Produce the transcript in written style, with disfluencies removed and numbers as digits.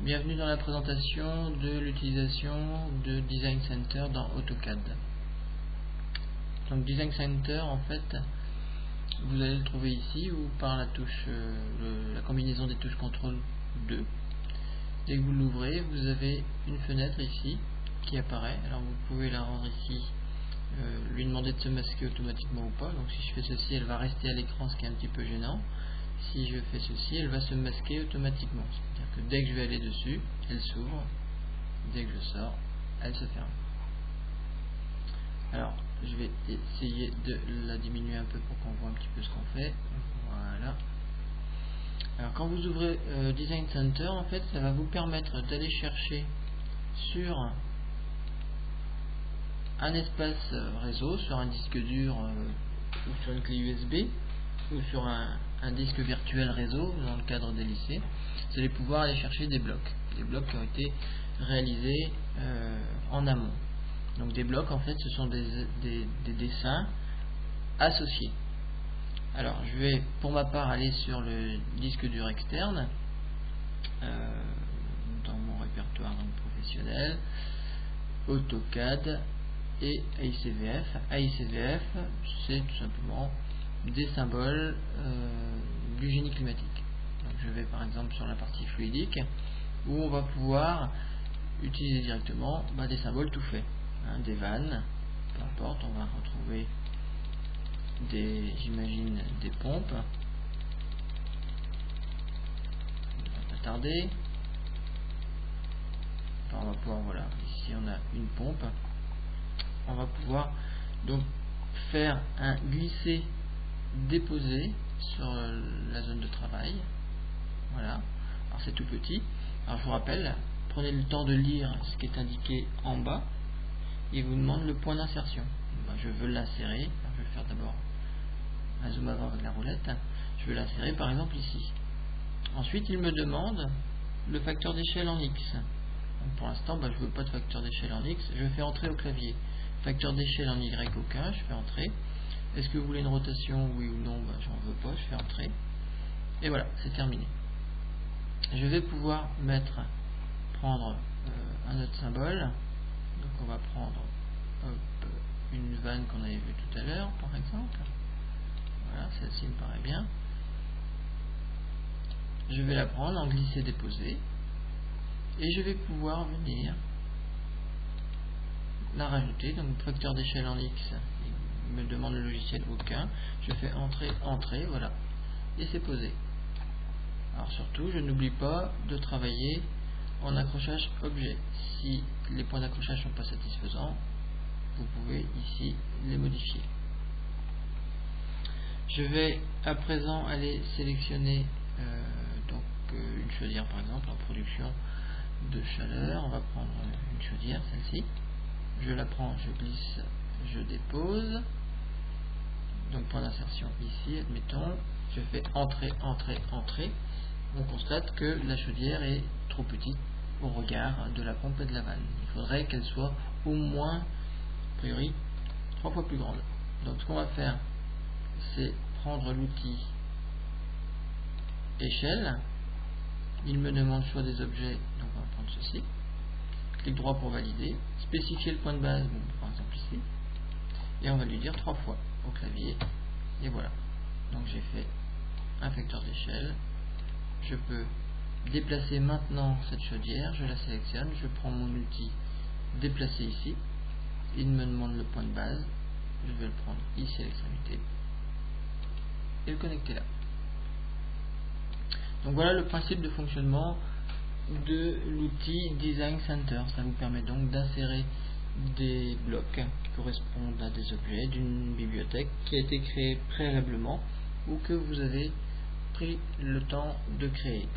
Bienvenue dans la présentation de l'utilisation de Design Center dans AutoCAD. Donc Design Center, en fait, vous allez le trouver ici ou par la touche, la combinaison des touches CTRL 2. Dès que vous l'ouvrez, vous avez une fenêtre ici qui apparaît. Alors vous pouvez la rendre ici, lui demander de se masquer automatiquement ou pas. Donc si je fais ceci, elle va rester à l'écran, ce qui est un petit peu gênant. Si je fais ceci, elle va se masquer automatiquement. C'est-à-dire que dès que je vais aller dessus, elle s'ouvre. Dès que je sors, elle se ferme. Alors, je vais essayer de la diminuer un peu pour qu'on voit un petit peu ce qu'on fait. Voilà. Alors, quand vous ouvrez Design Center, en fait, ça va vous permettre d'aller chercher sur un espace réseau, sur un disque dur ou sur une clé USB ou sur un disque virtuel réseau dans le cadre des lycées. Vous allez pouvoir aller chercher des blocs qui ont été réalisés en amont. Donc des blocs, en fait, ce sont des dessins associés. Alors je vais pour ma part aller sur le disque dur externe dans mon répertoire professionnel, AutoCAD et AICVF. AICVF, c'est tout simplement des symboles du génie climatique. Donc je vais par exemple sur la partie fluidique où on va pouvoir utiliser directement des symboles tout faits, des vannes, peu importe. On va retrouver j'imagine des pompes. On va pas tarder. Enfin, on va pouvoir, voilà, ici on a une pompe. On va pouvoir donc faire un glisser déposer sur la zone de travail. Voilà. Alors c'est tout petit. Alors je vous rappelle, prenez le temps de lire ce qui est indiqué en bas. Il vous demande le point d'insertion. Je veux l'insérer. Je vais faire d'abord un zoom avant avec la roulette. Je veux l'insérer par exemple ici. Ensuite il me demande le facteur d'échelle en X. Donc, pour l'instant je ne veux pas de facteur d'échelle en X. Je fais entrer au clavier. Facteur d'échelle en Y aucun. Je fais entrer. Est-ce que vous voulez une rotation, oui ou non? J'en veux pas, je fais entrer. Et voilà, c'est terminé. Je vais pouvoir prendre un autre symbole. Donc on va prendre une vanne qu'on avait vue tout à l'heure, par exemple. Voilà, celle-ci me paraît bien. Je vais la prendre en glisser-déposer. Et je vais pouvoir venir la rajouter. Donc facteur d'échelle en X. Me demande le logiciel aucun, je fais entrer, voilà, et c'est posé. Alors surtout, je n'oublie pas de travailler en accrochage objet. Si les points d'accrochage sont pas satisfaisants, vous pouvez ici les modifier. Je vais à présent aller sélectionner une chaudière, par exemple, en production de chaleur. On va prendre une chaudière, celle-ci. Je la prends, je glisse, je dépose. Donc point d'insertion ici, admettons, je fais entrer. On constate que la chaudière est trop petite au regard de la pompe et de la vanne. Il faudrait qu'elle soit au moins, a priori, 3 fois plus grande. Donc ce qu'on va faire, c'est prendre l'outil échelle. Il me demande choix des objets, donc on va prendre ceci. Clic droit pour valider. Spécifier le point de base, par exemple ici. Et on va lui dire 3 fois au clavier, et voilà. Donc j'ai fait un facteur d'échelle. Je peux déplacer maintenant cette chaudière, je la sélectionne, je prends mon outil déplacer ici, il me demande le point de base, je vais le prendre ici à l'extrémité et le connecter là. Donc voilà le principe de fonctionnement de l'outil Design Center. Ça vous permet donc d'insérer des blocs qui correspondent à des objets d'une bibliothèque qui a été créée préalablement ou que vous avez pris le temps de créer.